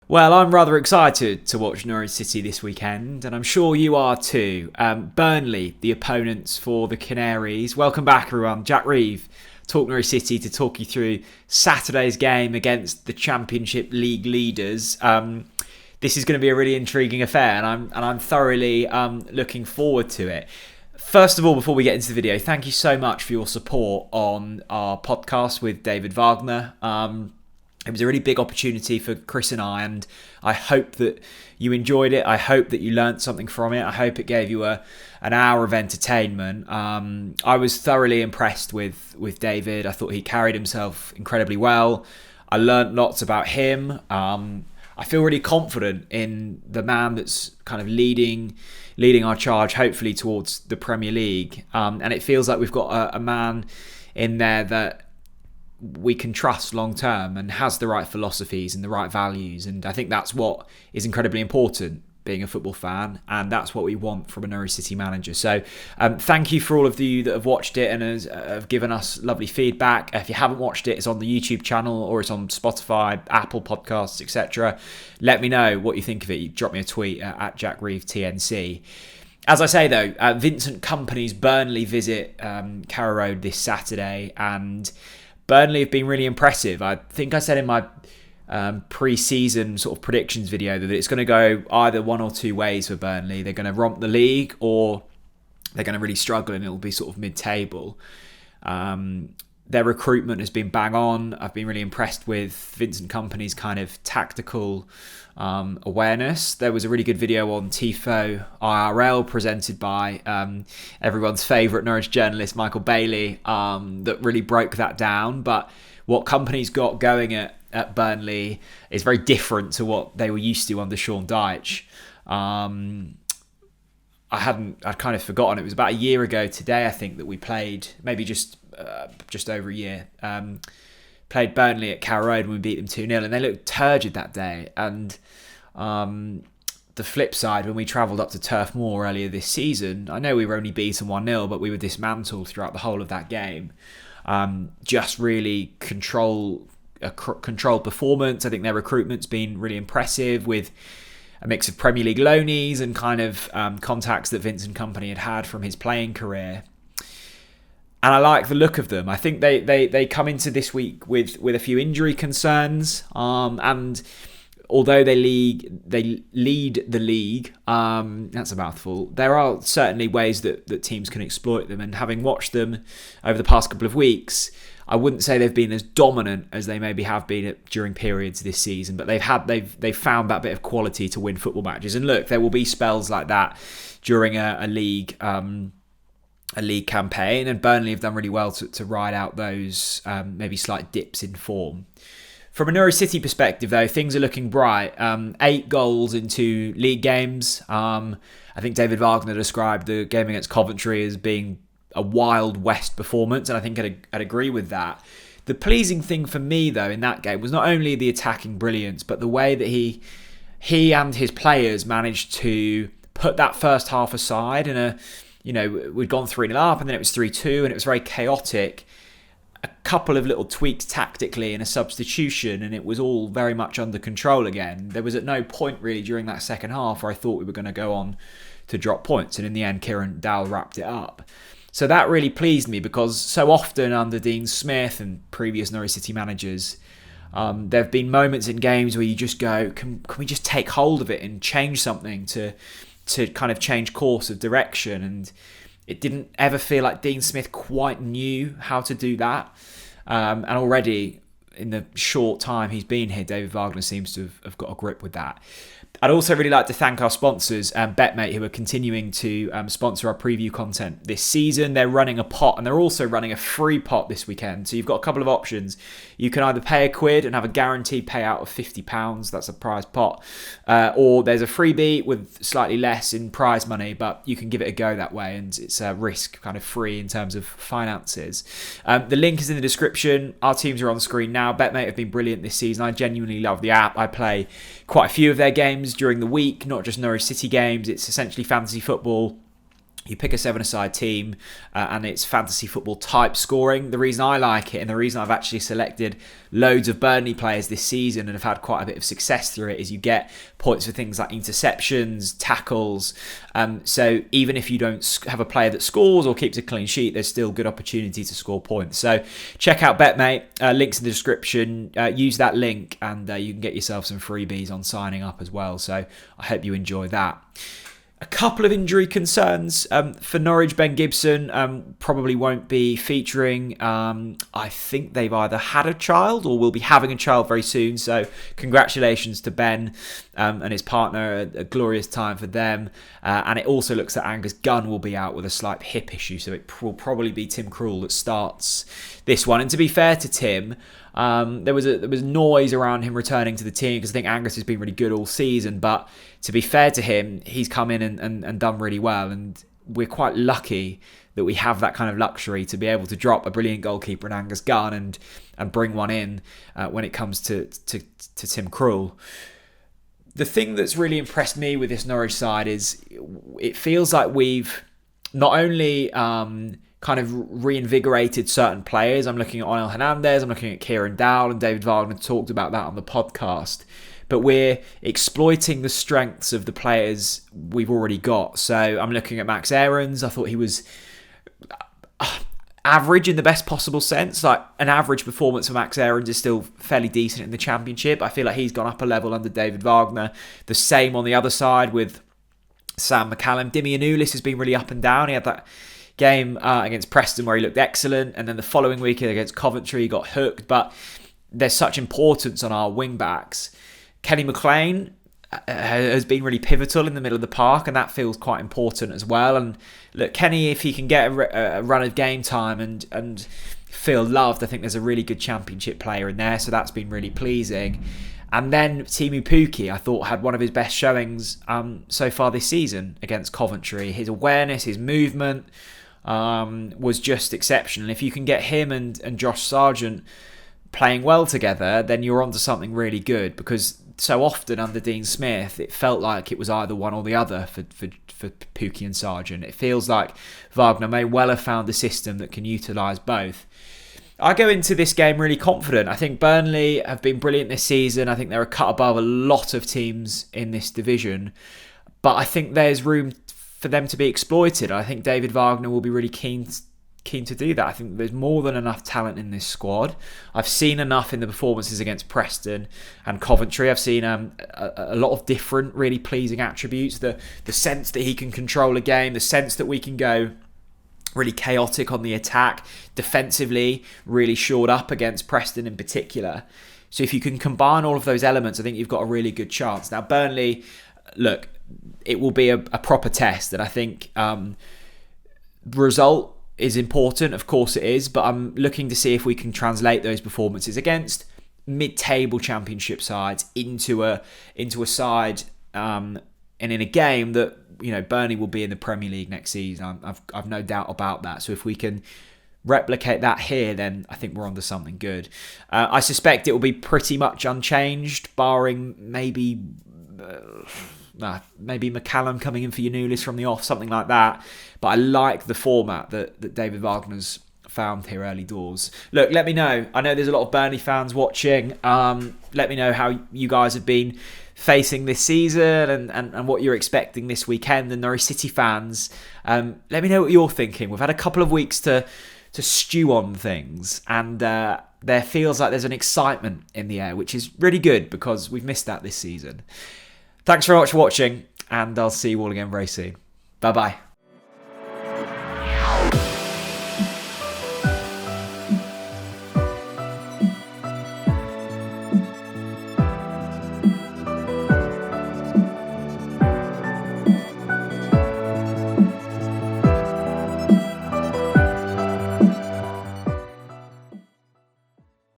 Well, I'm rather excited to watch Norwich City this weekend, and I'm sure you are too. Burnley, the opponents for the Canaries. Welcome back, everyone. Jack Reeve, Talk Norwich City, to talk you through Saturday's game against the Championship League leaders. This is going to be a really intriguing affair, and I'm thoroughly looking forward to it. First of all, before we get into the video, thank you so much for your support on our podcast with David Wagner. It was a really big opportunity for Chris and I hope that you enjoyed it. I hope that you learnt something from it. I hope it gave you an hour of entertainment. I was thoroughly impressed with David. I thought he carried himself incredibly well. I learnt lots about him. I feel really confident in the man that's kind of leading our charge, hopefully towards the Premier League. And it feels like we've got a man in there that we can trust long term and has the right philosophies and the right values. And I think that's what is incredibly important, being a football fan, and that's what we want from a Norwich City manager. So thank you for all of you that have watched it and have given us lovely feedback. If you haven't watched it, it's on the YouTube channel or it's on Spotify, Apple Podcasts, etc. Let me know what you think of it. You drop me a tweet at JackReeveTNC. As I say though, Vincent Kompany's Burnley visit Carrow Road this Saturday, and Burnley have been really impressive. I think I said in my pre-season sort of predictions video that it's going to go either one or two ways for Burnley. They're going to romp the league, or they're going to really struggle and it'll be sort of mid-table. Their recruitment has been bang on. I've been really impressed with Vincent Kompany's kind of tactical awareness. There was a really good video on Tifo IRL presented by everyone's favourite Norwich journalist Michael Bailey that really broke that down. But what Kompany's got going at Burnley is very different to what they were used to under Sean Dyche. I'd kind of forgotten. It was about a year ago today, I think, that we played, maybe just over a year, played Burnley at Carrow Road and we beat them 2-0, and they looked turgid that day. And the flip side, when we travelled up to Turf Moor earlier this season, I know we were only beaten 1-0, but we were dismantled throughout the whole of that game. Just really controlled performance. I think their recruitment's been really impressive, with a mix of Premier League loanees and kind of contacts that Vincent Kompany had from his playing career. And I like the look of them. I think they come into this week with a few injury concerns. And although they lead the league, that's a mouthful, there are certainly ways that teams can exploit them. And having watched them over the past couple of weeks, I wouldn't say they've been as dominant as they maybe have been during periods this season, but they've found that bit of quality to win football matches. And look, there will be spells like that during a league campaign, and Burnley have done really well to ride out those maybe slight dips in form. From a Norwich City perspective, though, things are looking bright. 8 goals in 2 league games. I think David Wagner described the game against Coventry as being a Wild West performance, and I think I'd agree with that. The pleasing thing for me, though, in that game was not only the attacking brilliance, but the way that he and his players managed to put that first half aside. And we'd gone 3-0 up, and then it was 3-2, and it was very chaotic. A couple of little tweaks tactically and a substitution, and it was all very much under control again. There was at no point really during that second half where I thought we were going to go on to drop points, and in the end Kieran Dowell wrapped it up. So that really pleased me, because so often under Dean Smith and previous Norwich City managers, there have been moments in games where you just go, can we just take hold of it and change something to kind of change course of direction? And it didn't ever feel like Dean Smith quite knew how to do that. And already in the short time he's been here, David Wagner seems to have got a grip with that. I'd also really like to thank our sponsors, Betmate, who are continuing to sponsor our preview content this season. They're running a pot, and they're also running a free pot this weekend. So you've got a couple of options. You can either pay £1 and have a guaranteed payout of £50. That's a prize pot. Or there's a freebie with slightly less in prize money, but you can give it a go that way, and it's risk kind of free in terms of finances. The link is in the description. Our teams are on the screen now. Betmate have been brilliant this season. I genuinely love the app. I play quite a few of their games during the week, not just Norwich City games. It's essentially fantasy football You pick a seven-a-side team and it's fantasy football type scoring. The reason I like it, and the reason I've actually selected loads of Burnley players this season and have had quite a bit of success through it, is you get points for things like interceptions, tackles. So even if you don't have a player that scores or keeps a clean sheet, there's still good opportunity to score points. So check out Betmate. Links in the description. Use that link and you can get yourself some freebies on signing up as well. So I hope you enjoy that. A couple of injury concerns for Norwich. Ben Gibson probably won't be featuring. I think they've either had a child or will be having a child very soon. So congratulations to Ben and his partner. A glorious time for them. And it also looks that Angus Gunn will be out with a slight hip issue. So it will probably be Tim Krul that starts this one. And to be fair to Tim, there was noise around him returning to the team because I think Angus has been really good all season. But to be fair to him, he's come in and done really well. And we're quite lucky that we have that kind of luxury to be able to drop a brilliant goalkeeper in Angus Gunn and bring one in when it comes to Tim Krul. The thing that's really impressed me with this Norwich side is it feels like we've not only kind of reinvigorated certain players. I'm looking at Onel Hernandez, I'm looking at Kieran Dowell, and David Wagner talked about that on the podcast. But we're exploiting the strengths of the players we've already got. So I'm looking at Max Aarons. I thought he was average in the best possible sense. Like an average performance for Max Aarons is still fairly decent in the Championship. I feel like he's gone up a level under David Wagner. The same on the other side with Sam McCallum. Dimi Anulis has been really up and down. He had that game against Preston where he looked excellent, and then the following week against Coventry he got hooked. But there's such importance on our wing backs. Kenny McLean has been really pivotal in the middle of the park, and that feels quite important as well. And look, Kenny, if he can get a run of game time and feel loved, I think there's a really good Championship player in there, so that's been really pleasing. And then Timu Pukki, I thought, had one of his best showings so far this season against Coventry. His awareness, his movement was just exceptional. If you can get him and Josh Sargent playing well together, then you're onto something really good, because so often under Dean Smith it felt like it was either one or the other for Pukki and Sargent. It feels like Wagner may well have found a system that can utilise both. I go into this game really confident. I think Burnley have been brilliant this season. I think they're a cut above a lot of teams in this division, but I think there's room for them to be exploited. I think David Wagner will be really keen to do that. I think there's more than enough talent in this squad. I've seen enough in the performances against Preston and Coventry. I've seen a lot of different really pleasing attributes. The sense that he can control a game, the sense that we can go really chaotic on the attack, defensively really shored up against Preston in particular. So if you can combine all of those elements, I think you've got a really good chance. Now Burnley, look, it will be a proper test, and I think result is important, of course it is, but I'm looking to see if we can translate those performances against mid-table Championship sides into a side and in a game that, you know, Burnley will be in the Premier League next season. I've no doubt about that. So if we can replicate that here, then I think we're onto something good. I suspect it will be pretty much unchanged, barring maybe McCallum coming in for Yanulis from the off, something like that. But I like the format that David Wagner's found here early doors. Look, let me know. I know there's a lot of Burnley fans watching. Let me know how you guys have been facing this season and what you're expecting this weekend. And Norwich City fans, let me know what you're thinking. We've had a couple of weeks to stew on things, and there feels like there's an excitement in the air, which is really good because we've missed that this season. Thanks very much for watching, and I'll see you all again very soon. Bye-bye.